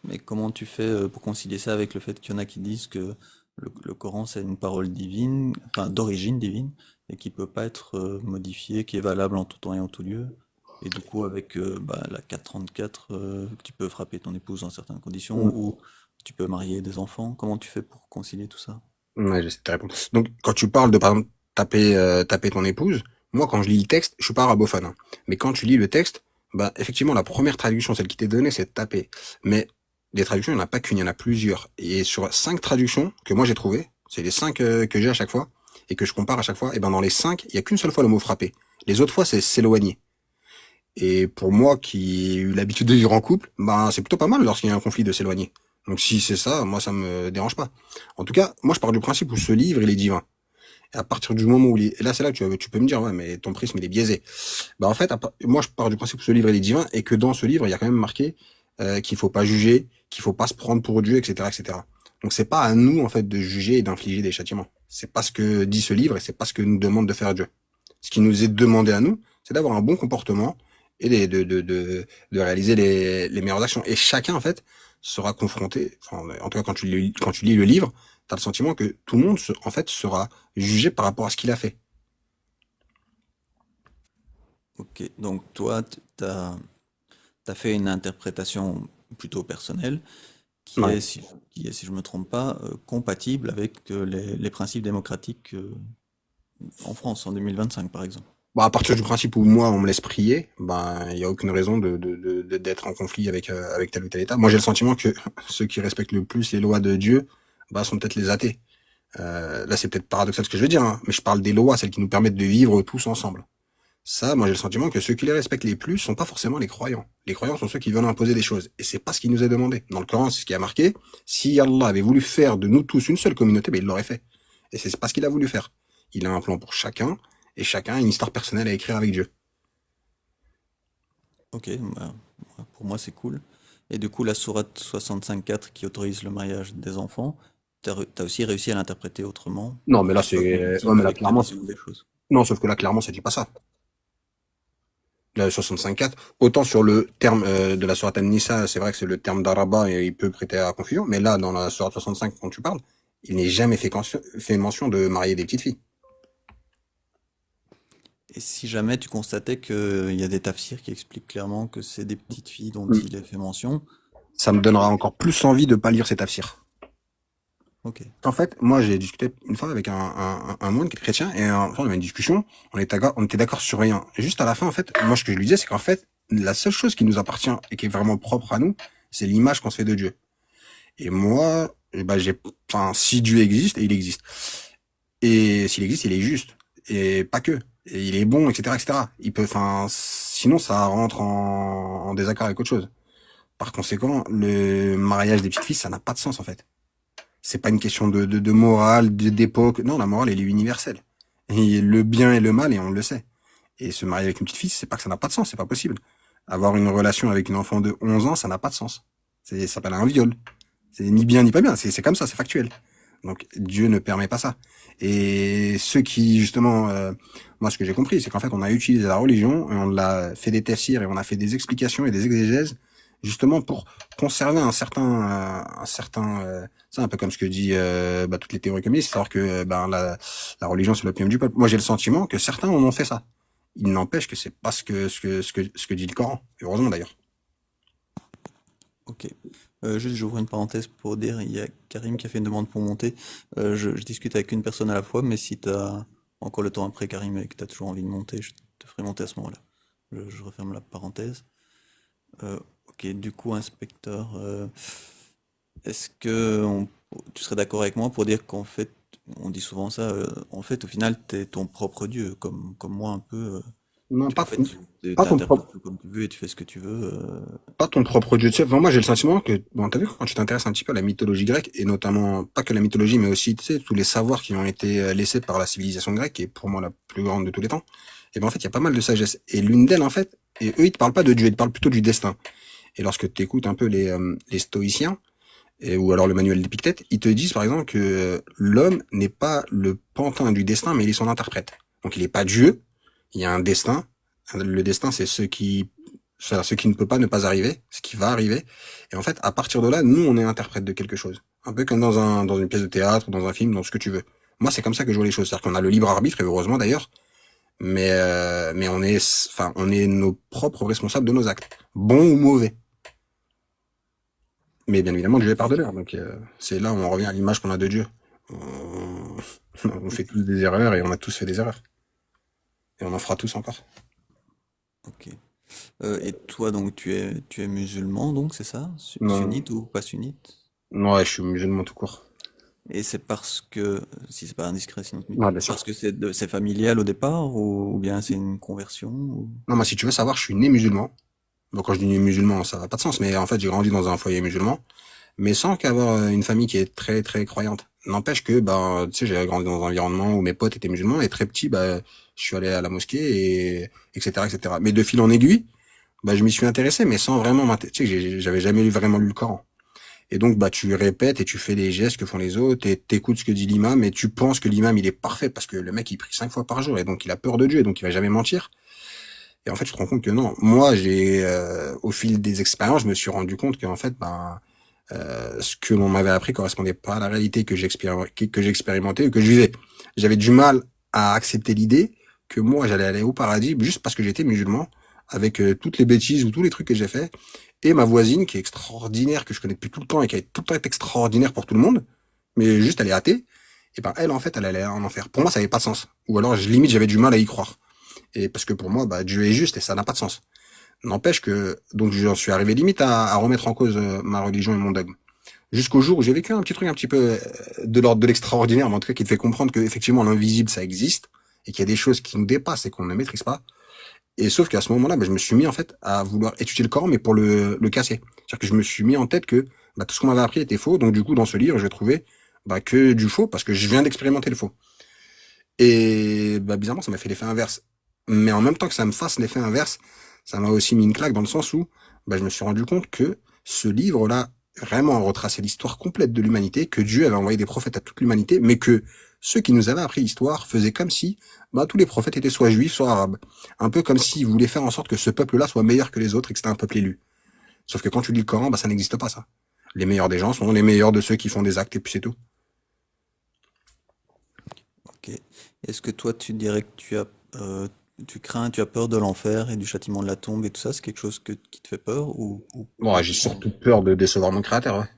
Mais comment tu fais pour concilier ça avec le fait qu'il y en a qui disent que le Coran c'est une parole divine, enfin d'origine divine, et qui peut pas être modifiée, qui est valable en tout temps et en tout lieu. Et du coup avec la 434, que tu peux frapper ton épouse dans certaines conditions, ou tu peux marier des enfants. Comment tu fais pour concilier tout ça? Ouais, j'essaie de te répondre. Donc, quand tu parles de, par exemple, taper ton épouse, moi, quand je lis le texte, je suis pas arabophone, hein. Mais quand tu lis le texte, bah, effectivement, la première traduction, celle qui t'est donnée, c'est taper. Mais des traductions, il n'y en a pas qu'une, il y en a plusieurs. Et sur 5 traductions que moi j'ai trouvées, c'est les 5 que j'ai à chaque fois, et que je compare à chaque fois, et ben dans les 5, il y a qu'une seule fois le mot frapper. Les autres fois, c'est s'éloigner. Et pour moi, qui ai eu l'habitude de vivre en couple, ben c'est plutôt pas mal lorsqu'il y a un conflit de s'éloigner. Donc si c'est ça, moi ça me dérange pas. En tout cas, moi je pars du principe où ce livre il est divin. Et à partir du moment où il est... Et là c'est là que tu peux me dire ouais mais ton prisme il est biaisé. Bah en fait, moi je pars du principe où ce livre il est divin et que dans ce livre il y a quand même marqué qu'il faut pas juger, qu'il faut pas se prendre pour Dieu, etc., etc. Donc c'est pas à nous en fait de juger et d'infliger des châtiments. C'est pas ce que dit ce livre et c'est pas ce que nous demande de faire Dieu. Ce qui nous est demandé à nous, c'est d'avoir un bon comportement et de réaliser les meilleures actions. Et chacun, en fait, sera confronté, enfin, en tout cas, quand tu lis le livre, tu as le sentiment que tout le monde, en fait, sera jugé par rapport à ce qu'il a fait. Ok, donc toi, t'as fait une interprétation plutôt personnelle qui Ouais. est, qui est, si je me trompe pas, compatible avec les principes démocratiques en France en 2025, par exemple. Bah, à partir du principe où moi, on me laisse prier, ben, il y a aucune raison d'être en conflit avec tel ou tel État. Moi, j'ai le sentiment que ceux qui respectent le plus les lois de Dieu, bah, sont peut-être les athées. Là, c'est peut-être paradoxal ce que je veux dire, hein, mais je parle des lois, celles qui nous permettent de vivre tous ensemble. Ça, moi j'ai le sentiment que ceux qui les respectent les plus sont pas forcément les croyants. Les croyants sont ceux qui veulent imposer des choses. Et c'est pas ce qui nous est demandé. Dans le Coran, c'est ce qui a marqué. Si Allah avait voulu faire de nous tous une seule communauté, ben il l'aurait fait. Et c'est pas ce qu'il a voulu faire. Il a un plan pour chacun, et chacun a une histoire personnelle à écrire avec Dieu. Ok, pour moi c'est cool. Et du coup, la sourate 65.4 qui autorise le mariage des enfants, t'as aussi réussi à l'interpréter autrement, Non, mais là qui soit c'est, ouais, compatible mais là avec ta clairement, vision des choses. non, sauf que là clairement, ça dit pas ça. La 65.4, autant sur le terme de la sourate An-Nisa, c'est vrai que c'est le terme d'Araba et il peut prêter à confusion, mais là, dans la sourate 65, quand tu parles, il n'est jamais fait mention de marier des petites filles. Et si jamais tu constatais qu'il y a des tafsirs qui expliquent clairement que c'est des petites filles dont Mm. il est fait mention, Ça me donnera encore plus envie de pas lire cet tafsir. ok. En fait, moi, j'ai discuté une fois avec un moine qui est chrétien et on avait une discussion, on était d'accord sur rien. Et juste à la fin, en fait, moi, ce que je lui disais, c'est qu'en fait, la seule chose qui nous appartient et qui est vraiment propre à nous, c'est l'image qu'on se fait de Dieu. Et moi, bah, enfin, si Dieu existe, et il existe. Et s'il existe, il est juste. Et pas que. Et il est bon, etc., etc. Il peut, enfin, sinon, ça rentre en désaccord avec autre chose. Par conséquent, le mariage des petites filles, ça n'a pas de sens, en fait. C'est pas une question de morale, d'époque. Non, la morale, elle est universelle. Et le bien et le mal, et on le sait. Et se marier avec une petite fille, c'est pas que ça n'a pas de sens, c'est pas possible. Avoir une relation avec une enfant de 11 ans, ça n'a pas de sens. Ça s'appelle un viol. C'est ni bien ni pas bien, c'est comme ça, c'est factuel. Donc Dieu ne permet pas ça. Et ceux qui, justement, moi ce que j'ai compris, c'est qu'en fait on a utilisé la religion, et on l'a fait des tafsirs et on a fait des explications et des exégèses, justement pour conserver c'est un peu comme ce que dit toutes les théories communistes, savoir que la religion c'est l'opium du peuple. Moi j'ai le sentiment que certains en ont fait ça. Il n'empêche que c'est pas ce que dit le Coran. Et heureusement d'ailleurs. Ok. Juste, j'ouvre une parenthèse pour dire, il y a Karim qui a fait une demande pour monter. Je discute avec une personne à la fois, mais si tu as encore le temps après, Karim, et que tu as toujours envie de monter, je te ferai monter à ce moment-là. Je referme la parenthèse. Ok, du coup, inspecteur, est-ce que tu serais d'accord avec moi pour dire qu'en fait, on dit souvent ça, en fait, au final, tu es ton propre Dieu, comme moi un peu. Non, En fait, tu pas ton propre, interprètes tout comme tu veux et tu fais ce que tu veux. pas ton propre Dieu. Tu sais, enfin, moi, j'ai le sentiment que, bon, t'as vu, quand tu t'intéresses un petit peu à la mythologie grecque, et notamment, pas que la mythologie, mais aussi, tu sais, tous les savoirs qui ont été laissés par la civilisation grecque, qui est pour moi la plus grande de tous les temps, et ben, en fait, il y a pas mal de sagesse. Et l'une d'elles, en fait, et eux, ils te parlent pas de Dieu, ils te parlent plutôt du destin. Et lorsque tu écoutes un peu les stoïciens, ou alors le manuel d'Épictète, ils te disent, par exemple, que l'homme n'est pas le pantin du destin, mais il est son interprète. Donc, il est pas Dieu, il y a un destin. Le destin, c'est ce qui ne peut pas ne pas arriver, ce qui va arriver. Et en fait, à partir de là, nous, on est interprète de quelque chose. Un peu comme dans une pièce de théâtre, dans un film, dans ce que tu veux. Moi, c'est comme ça que je vois les choses. C'est-à-dire qu'on a le libre arbitre, et heureusement d'ailleurs, mais on est nos propres responsables de nos actes, bons ou mauvais. Mais bien évidemment, Dieu est Ok. pardonneur. Donc, c'est là où on revient à l'image qu'on a de Dieu. On fait tous des erreurs et on a tous fait des erreurs. Et on en fera tous encore. Ok. Et toi, donc, tu es musulman, donc, c'est ça? Non, Sunnite ou pas sunnite? non, ouais, je suis musulman tout court. Et c'est parce que, si c'est pas indiscret, sinon, Ouais, bien parce sûr. que c'est familial au départ, ou bien c'est une conversion, Non, moi, si tu veux savoir, je suis né musulman. Bon, quand je dis né musulman, ça n'a pas de sens, mais en fait, j'ai grandi dans un foyer musulman, mais sans qu'avoir une famille qui est très, très croyante. N'empêche que, ben, tu sais, j'ai grandi dans un environnement où mes potes étaient musulmans, et très petit, bah, je suis allé à la mosquée, et, etc., etc. Mais de fil en aiguille, bah, je m'y suis intéressé, mais sans vraiment m'intéresser. Tu sais, j'avais jamais vraiment lu le Coran. Et donc, bah, tu répètes et tu fais les gestes que font les autres et t'écoutes ce que dit l'imam et tu penses que l'imam, il est parfait parce que le mec, il prie 5 fois par jour et donc il a peur de Dieu et donc il va jamais mentir. Et en fait, je te rends compte que non. Moi, au fil des expériences, je me suis rendu compte qu'en fait, ben, ce que l'on m'avait appris correspondait pas à la réalité que j'expérimentais ou que je vivais. J'avais du mal à accepter l'idée que moi, j'allais aller au paradis juste parce que j'étais musulman, avec toutes les bêtises ou tous les trucs que j'ai fait, et ma voisine qui est extraordinaire, que je connais depuis tout le temps et qui a tout le temps été extraordinaire pour tout le monde, mais juste elle est athée, et ben elle en fait elle allait en enfer. Pour moi ça avait pas de sens. Ou alors limite j'avais du mal à y croire. Et parce que pour moi bah Dieu est juste et ça n'a pas de sens. N'empêche que donc j'en suis arrivé limite à remettre en cause ma religion et mon dogme. Jusqu'au jour où j'ai vécu un petit truc un petit peu de l'ordre de l'extraordinaire, mais en tout cas qui te fait comprendre que effectivement l'invisible ça existe et qu'il y a des choses qui nous dépassent et qu'on ne maîtrise pas. Et sauf qu'à ce moment-là, bah, je me suis mis en fait à vouloir étudier le Coran, mais pour le casser. C'est-à-dire que je me suis mis en tête que bah, tout ce qu'on m'avait appris était faux. Donc du coup, dans ce livre, je vais trouver bah, que du faux parce que je viens d'expérimenter le faux. Et bah, bizarrement, ça m'a fait l'effet inverse. Mais en même temps que ça me fasse l'effet inverse, ça m'a aussi mis une claque dans le sens où bah, je me suis rendu compte que ce livre-là vraiment retraçait l'histoire complète de l'humanité, que Dieu avait envoyé des prophètes à toute l'humanité, mais que ceux qui nous avaient appris l'histoire faisaient comme si bah, tous les prophètes étaient soit juifs, soit arabes. Un peu comme s'ils voulaient faire en sorte que ce peuple-là soit meilleur que les autres et que c'était un peuple élu. Sauf que quand tu lis le Coran, bah, ça n'existe pas ça. Les meilleurs des gens sont les meilleurs de ceux qui font des actes et puis c'est tout. ok. Est-ce que toi, tu dirais que tu crains, tu as peur de l'enfer et du châtiment de la tombe et tout ça, c'est quelque chose qui te fait peur ou Bon, pas j'ai spécialement? surtout peur de décevoir mon créateur. Ouais.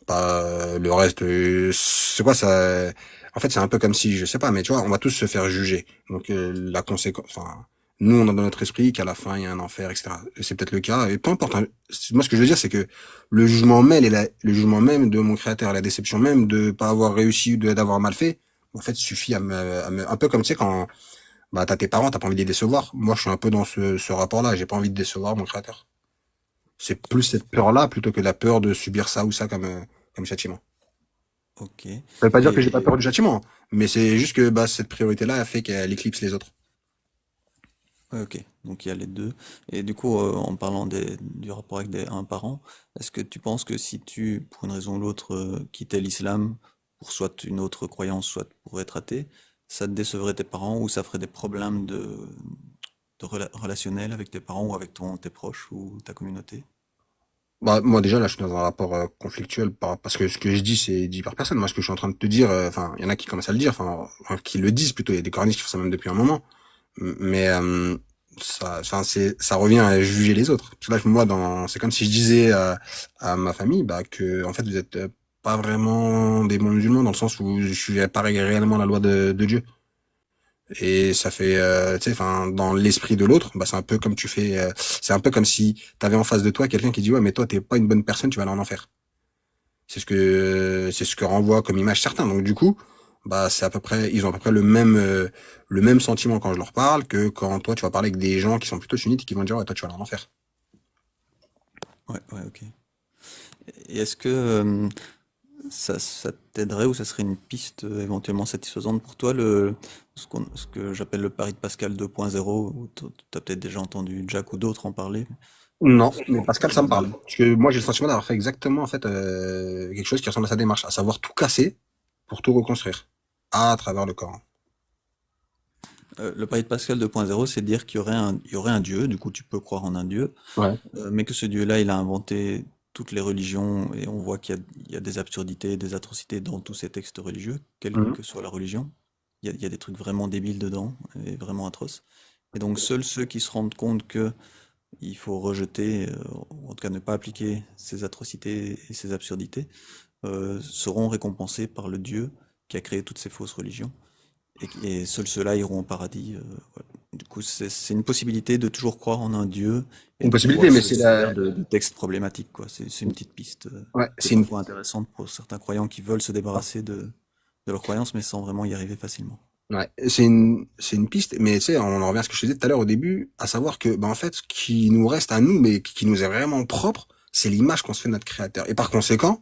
Pas le reste. C'est quoi ça? En fait, c'est un peu comme si, je sais pas, mais tu vois, on va tous se faire juger. Donc la conséquence, enfin, nous, on a dans notre esprit qu'à la fin, il y a un enfer, etc. Et c'est peut-être le cas. Et peu importe. Hein. Moi, ce que je veux dire, c'est que le jugement même de mon créateur, la déception même de pas avoir réussi, d'avoir mal fait, en fait, suffit un peu comme tu sais quand bah t'as tes parents, t'as pas envie de les décevoir. Moi, je suis un peu dans ce rapport-là. J'ai pas envie de décevoir mon créateur. C'est plus cette peur-là plutôt que la peur de subir ça ou ça comme châtiment. Ok. Ça veut pas dire que j'ai pas Et peur du châtiment, hein, mais c'est juste que bah, cette priorité-là a fait qu'elle éclipse les autres. ouais, ok, donc il y a les deux. Et du coup, en parlant du rapport avec un parent, est-ce que tu penses que si tu, pour une raison ou l'autre, quittais l'islam pour soit une autre croyance, soit pour être athée, ça te décevrait tes parents ou ça ferait des problèmes relationnels avec tes parents ou avec tes proches ou ta communauté? Bah, moi déjà là, je suis dans un rapport conflictuel parce que ce que je dis, c'est dit par personne. Moi, ce que je suis en train de te dire, enfin, il y en a qui commencent à le dire, enfin, qui le disent plutôt. Il y a des cornistes qui font ça même depuis un moment. Mais ça revient à juger les autres. Parce que là, moi, c'est comme si je disais à ma famille, bah, que en fait, vous êtes pas vraiment des bons musulmans dans le sens où je suis pas réellement la loi de Dieu. Et ça fait, tu sais, enfin, dans l'esprit de l'autre, bah, c'est un peu comme c'est un peu comme si t'avais en face de toi quelqu'un qui dit, ouais, mais toi, t'es pas une bonne personne, tu vas aller en enfer. C'est ce que renvoie comme image certains. Donc, du coup, bah c'est à peu près, ils ont à peu près le même sentiment quand je leur parle que quand toi tu vas parler avec des gens qui sont plutôt sunnites et qui vont dire ouais toi tu vas aller en enfer. Ouais, ouais, ok. Et est-ce que ça t'aiderait ou ça serait une piste éventuellement satisfaisante pour toi, ce que j'appelle le pari de Pascal 2.0, où tu as peut-être déjà entendu Jack ou d'autres en parler. Non, Ce mais Pascal, ce ça me modèle. parle. Parce que moi, j'ai le sentiment d'avoir fait exactement, en fait, quelque chose qui ressemble à sa démarche, à savoir tout casser pour tout reconstruire à travers le Coran. Le pari de Pascal 2.0, c'est dire il y aurait un dieu, du coup tu peux croire en un dieu, Ouais. mais que ce dieu-là, il a inventé toutes les religions, et on voit il y a des absurdités, des atrocités dans tous ces textes religieux, quelle Mhm. que soit la religion. Il y a des trucs vraiment débiles dedans, et vraiment atroces. Et donc seuls ceux qui se rendent compte que il faut rejeter, ou en tout cas ne pas appliquer ces atrocités et ces absurdités, seront récompensés par le Dieu qui a créé toutes ces fausses religions. Et seuls ceux-là iront au paradis. Voilà. Du coup, c'est une possibilité de toujours croire en un Dieu et Une de possibilité, pouvoir mais se c'est distraire la, de textes problématiques, quoi. C'est une petite piste ouais, qui est c'est une, parfois intéressante pour certains croyants qui veulent se débarrasser de leurs croyances, mais sans vraiment y arriver facilement. ouais, c'est une piste, mais tu sais, on en revient à ce que je te disais tout à l'heure au début, à savoir que, bah, en fait, ce qui nous reste à nous, mais qui nous est vraiment propre, c'est l'image qu'on se fait de notre créateur. Et par conséquent,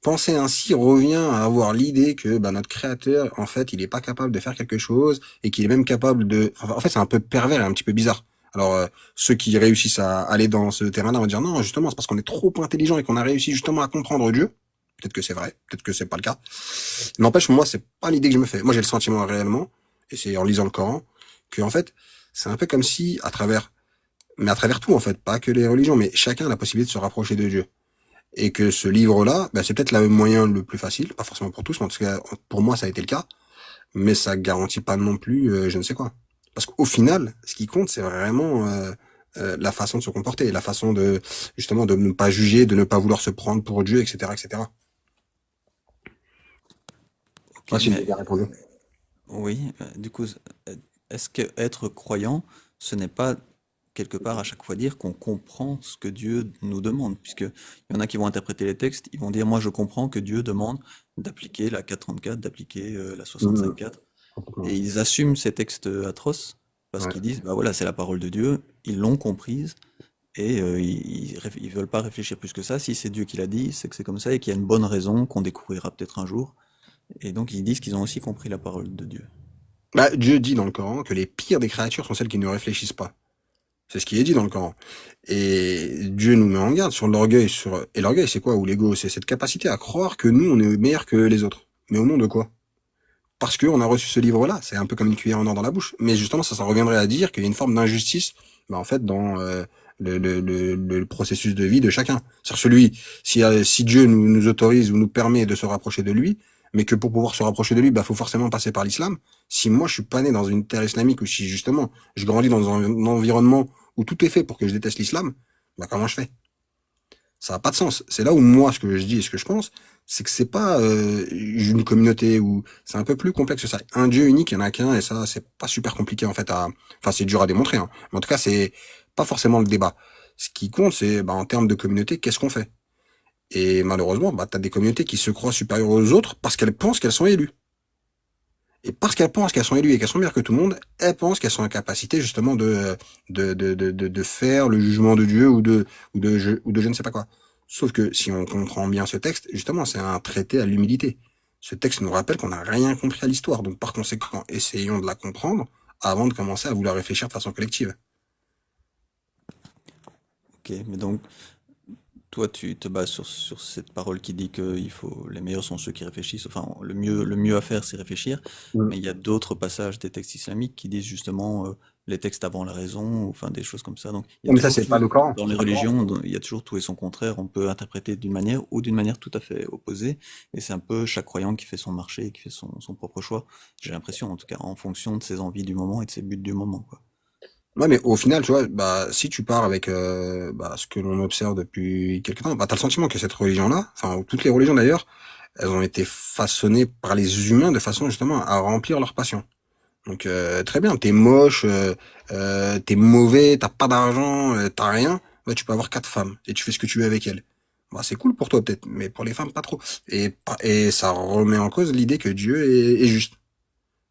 penser ainsi revient à avoir l'idée que bah, notre créateur, en fait, il est pas capable de faire quelque chose et qu'il est même capable de... Enfin, en fait, c'est un peu pervers et un petit peu bizarre. Alors, ceux qui réussissent à aller dans ce terrain-là vont dire non, justement, c'est parce qu'on est trop intelligent et qu'on a réussi justement à comprendre Dieu. Peut-être que c'est vrai, peut-être que c'est pas le cas. N'empêche, moi, c'est pas l'idée que je me fais. Moi, j'ai le sentiment réellement, et c'est en lisant le Coran, que en fait, c'est un peu comme si, mais à travers tout, en fait, pas que les religions, mais chacun a la possibilité de se rapprocher de Dieu et que ce livre-là, bah, c'est peut-être le moyen le plus facile, pas forcément pour tous, mais en tout cas pour moi ça a été le cas, mais ça garantit pas non plus je ne sais quoi. Parce qu'au final, ce qui compte, c'est vraiment la façon de se comporter, la façon de justement de ne pas juger, de ne pas vouloir se prendre pour Dieu, etc., etc. Ok, Ouais, si j'ai mais bien répondu. oui, du coup, est-ce que être croyant, ce n'est pas quelque part à chaque fois dire qu'on comprend ce que Dieu nous demande, puisque il y en a qui vont interpréter les textes, ils vont dire, moi je comprends que Dieu demande d'appliquer la 434, d'appliquer la Mmh, 65.4, complètement. et ils assument ces textes atroces parce Ouais. qu'ils disent, bah voilà, c'est la parole de Dieu, ils l'ont comprise et ils veulent pas réfléchir plus que ça. Si c'est Dieu qui l'a dit, c'est que c'est comme ça et qu'il y a une bonne raison qu'on découvrira peut-être un jour. Et donc ils disent qu'ils ont aussi compris la parole de Dieu. Bah, Dieu dit dans le Coran que les pires des créatures sont celles qui ne réfléchissent pas. C'est ce qui est dit dans le Coran. Et Dieu nous met en garde sur l'orgueil, et l'orgueil c'est quoi? Ou l'ego, c'est cette capacité à croire que nous on est meilleurs que les autres. Mais au nom de quoi? Parce qu'on a reçu ce livre-là, c'est un peu comme une cuillère en or dans la bouche. Mais justement, ça reviendrait à dire qu'il y a une forme d'injustice, bah, en fait, dans le processus de vie de chacun. C'est-à-dire si Dieu nous autorise ou nous permet de se rapprocher de lui, mais que pour pouvoir se rapprocher de lui, bah, faut forcément passer par l'islam. Si moi, je suis pas né dans une terre islamique ou si justement, je grandis dans un environnement où tout est fait pour que je déteste l'islam, bah, comment je fais? Ça n'a pas de sens. C'est là où moi, ce que je dis et ce que je pense, c'est que c'est pas une communauté où c'est un peu plus complexe que ça. Un Dieu unique, il y en a qu'un, et ça, c'est pas super compliqué en fait à. Enfin, c'est dur à démontrer, hein. Mais en tout cas, c'est pas forcément le débat. Ce qui compte, c'est bah, en termes de communauté, qu'est-ce qu'on fait? Et malheureusement, bah, t'as des communautés qui se croient supérieures aux autres parce qu'elles pensent qu'elles sont élues. Et parce qu'elles pensent qu'elles sont élues et qu'elles sont meilleures que tout le monde, elles pensent qu'elles sont en capacité justement de faire le jugement de Dieu ou de je ne sais pas quoi. Sauf que si on comprend bien ce texte, justement, c'est un traité à l'humilité. Ce texte nous rappelle qu'on n'a rien compris à l'histoire. Donc par conséquent, essayons de la comprendre avant de commencer à vouloir réfléchir de façon collective. Ok, mais donc toi tu te bases sur cette parole qui dit que les meilleurs sont ceux qui réfléchissent, enfin le mieux à faire c'est réfléchir, Mm. mais il y a d'autres passages des textes islamiques qui disent justement les textes avant la raison, ou enfin des choses comme ça. Donc il y a Mais ça, toujours c'est pas tout, le Coran. dans les religions, il y a toujours tout et son contraire, on peut interpréter d'une manière ou d'une manière tout à fait opposée, et c'est un peu chaque croyant qui fait son marché, qui fait son propre choix, j'ai l'impression en tout cas, en fonction de ses envies du moment et de ses buts du moment, quoi. Ouais, mais au final, tu vois, bah, si tu pars avec bah, ce que l'on observe depuis quelque temps, bah, t'as le sentiment que cette religion-là, enfin, toutes les religions d'ailleurs, elles ont été façonnées par les humains de façon justement à remplir leur passion. Donc très bien, t'es moche, t'es mauvais, t'as pas d'argent, t'as rien, bah, tu peux avoir quatre femmes et tu fais ce que tu veux avec elles. Bah, c'est cool pour toi peut-être, mais pour les femmes pas trop. Et ça remet en cause l'idée que Dieu est juste.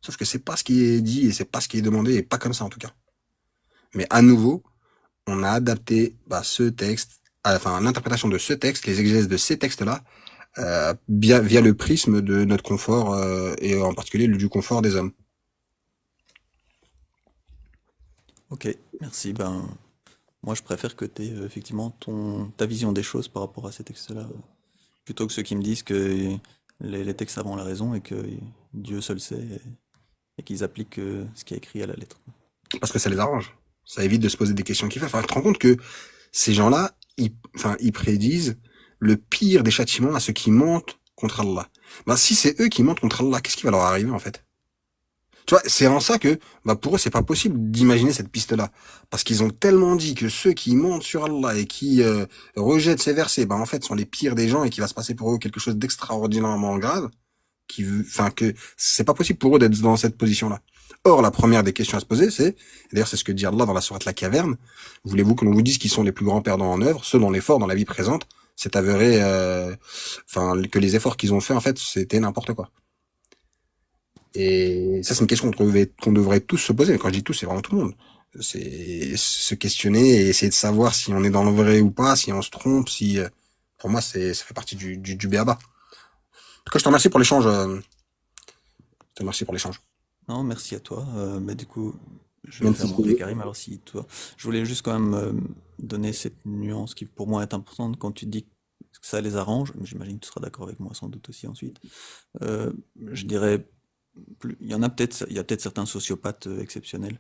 Sauf que c'est pas ce qui est dit et c'est pas ce qui est demandé et pas comme ça en tout cas. Mais à nouveau, on a adapté ce texte, enfin l'interprétation de ce texte, les exégèses de ces textes-là, via le prisme de notre confort et en particulier du confort des hommes. Ok, merci. Ben, moi, je préfère que tu aies effectivement ta vision des choses par rapport à ces textes-là, plutôt que ceux qui me disent que les textes avant la raison et que Dieu seul sait et qu'ils appliquent ce qui est écrit à la lettre. Parce que ça les arrange. Ça évite de se poser des questions qui fait. Enfin, tu te rends compte que ces gens-là, ils prédisent le pire des châtiments à ceux qui mentent contre Allah. Ben, si c'est eux qui mentent contre Allah, qu'est-ce qui va leur arriver en fait? Tu vois, c'est en ça que, pour eux, c'est pas possible d'imaginer cette piste-là. Parce qu'ils ont tellement dit que ceux qui mentent sur Allah et qui rejettent ces versets, en fait, sont les pires des gens et qu'il va se passer pour eux quelque chose d'extraordinairement grave, que c'est pas possible pour eux d'être dans cette position-là. Or, la première des questions à se poser, d'ailleurs, c'est ce que dit Allah dans la sourate La Caverne, voulez-vous que l'on vous dise qui sont les plus grands perdants en œuvre, ceux dont l'effort dans la vie présente, c'est avéré, que les efforts qu'ils ont fait, en fait, c'était n'importe quoi. Et ça, c'est une question qu'on devrait tous se poser. Mais quand je dis tous, c'est vraiment tout le monde. C'est se questionner et essayer de savoir si on est dans le vrai ou pas, si on se trompe, si, pour moi, ça fait partie du b.a.-ba. En tout cas, je te remercie pour l'échange. Je te remercie pour l'échange. Non, merci à toi. Mais du coup, je vais Même faire si monter Karim. Alors si toi, je voulais juste quand même donner cette nuance qui pour moi est importante quand tu dis que ça les arrange. Mais j'imagine que tu seras d'accord avec moi sans doute aussi ensuite. Euh, je dirais il y en a peut-être, il y a peut-être certains sociopathes exceptionnels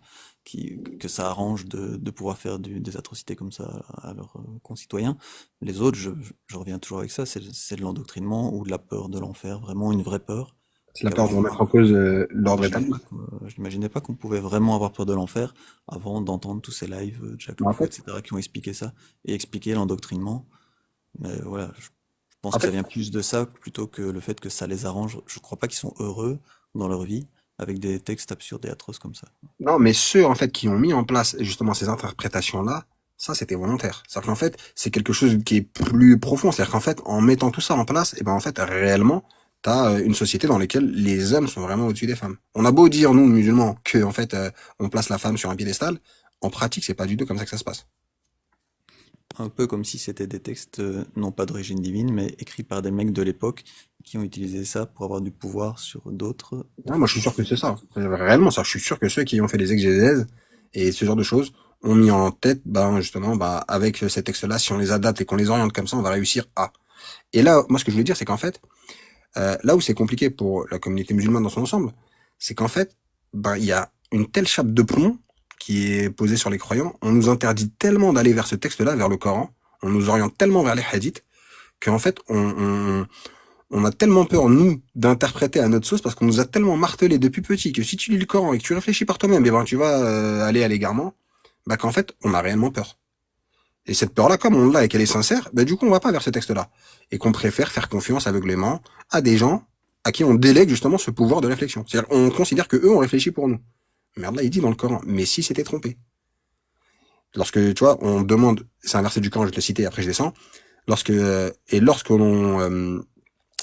que ça arrange de pouvoir faire des atrocités comme ça à leurs concitoyens. Les autres, je reviens toujours avec ça, c'est de l'endoctrinement ou de la peur de l'enfer, vraiment une vraie peur. c'est la peur de Qu'avant, remettre en cause l'ordre j'imaginais établi. pas je n'imaginais pas qu'on pouvait vraiment avoir peur de l'enfer avant d'entendre tous ces lives de Jack En Loup, fait, etc., qui ont expliqué ça et expliqué l'endoctrinement. Mais voilà, je pense en que ça fait, vient plus de ça plutôt que le fait que ça les arrange. Je crois pas qu'ils sont heureux dans leur vie avec des textes absurdes et atroces comme ça. non, mais ceux, en fait, qui ont mis en place, justement, ces interprétations-là, ça, c'était volontaire. C'est-à-dire qu'en fait, c'est quelque chose qui est plus profond. C'est-à-dire qu'en fait, en mettant tout ça en place, et en fait, réellement, t'as une société dans laquelle les hommes sont vraiment au-dessus des femmes. On a beau dire, nous, musulmans, que, en fait, on place la femme sur un piédestal. En pratique, c'est pas du tout comme ça que ça se passe. Un peu comme si c'était des textes non pas d'origine divine, mais écrits par des mecs de l'époque qui ont utilisé ça pour avoir du pouvoir sur d'autres. Ouais, moi, je suis sûr que c'est ça. Réellement, ça. Je suis sûr que ceux qui ont fait des exégèses et ce genre de choses ont mis en tête, justement, avec ces textes-là, si on les adapte et qu'on les oriente comme ça, on va réussir à. Et là, moi, ce que je voulais dire, c'est qu'en fait, là où c'est compliqué pour la communauté musulmane dans son ensemble, c'est qu'en fait, il y a une telle chape de plomb qui est posée sur les croyants. On nous interdit tellement d'aller vers ce texte-là, vers le Coran. On nous oriente tellement vers les hadiths qu'en fait, on a tellement peur, nous, d'interpréter à notre sauce parce qu'on nous a tellement martelé depuis petit que si tu lis le Coran et que tu réfléchis par toi-même, tu vas aller à l'égarement, qu'en fait, on a réellement peur. Et cette peur-là, comme on l'a et qu'elle est sincère, du coup, on va pas vers ce texte-là. Et qu'on préfère faire confiance aveuglément à des gens à qui on délègue justement ce pouvoir de réflexion. C'est-à-dire, on considère que eux ont réfléchi pour nous. Mais Allah, il dit dans le Coran, mais si c'était trompé. Lorsque, tu vois, on demande, c'est un verset du Coran, je vais te le citer, après je descends, lorsqu'on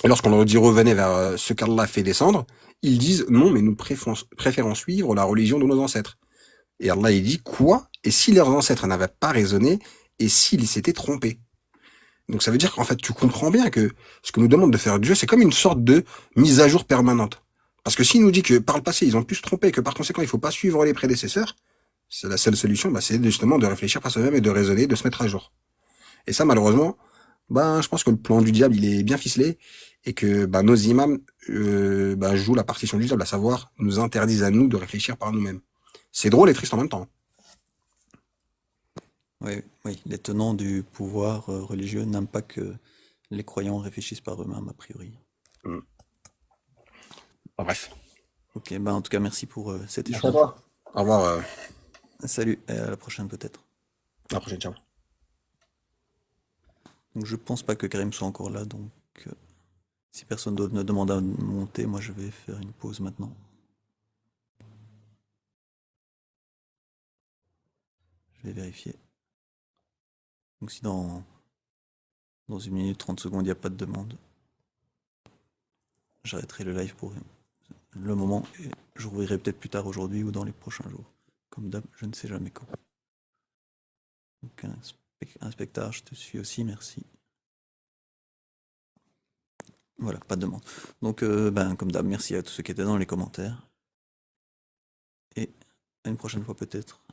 leur dit revenez vers ce qu'Allah fait descendre, ils disent non, mais nous préférons suivre la religion de nos ancêtres. Et Allah, il dit quoi? Et si leurs ancêtres n'avaient pas raisonné, et s'ils s'étaient trompés? Donc ça veut dire qu'en fait, tu comprends bien que ce que nous demande de faire Dieu, c'est comme une sorte de mise à jour permanente. Parce que s'il nous dit que par le passé, ils ont pu se tromper, que par conséquent, il faut pas suivre les prédécesseurs, c'est la seule solution, c'est justement de réfléchir par soi-même et de raisonner, de se mettre à jour. Et ça, malheureusement, je pense que le plan du diable, il est bien ficelé et que nos imams jouent la partition du diable, à savoir nous interdisent à nous de réfléchir par nous-mêmes. C'est drôle et triste en même temps. Oui, oui, les tenants du pouvoir religieux n'aiment pas que les croyants réfléchissent par eux-mêmes, a priori. Mm. Bref. Ok, bah en tout cas, merci pour cet Merci à échange. toi. Au revoir. Salut, et à la prochaine peut-être. À la prochaine. Ciao. Donc je pense pas que Karim soit encore là, donc euh, si personne d'autre ne demande à monter, moi je vais faire une pause maintenant. Je vais vérifier. Donc si dans Dans 1 minute 30 secondes, il n'y a pas de demande. J'arrêterai le live pour le moment et je rouvrirai peut-être plus tard aujourd'hui ou dans les prochains jours. Comme d'hab, je ne sais jamais quand. Donc, inspecteur, je te suis aussi, merci. Voilà, pas de demande. Donc, comme d'hab, merci à tous ceux qui étaient dans les commentaires. Et à une prochaine fois peut-être.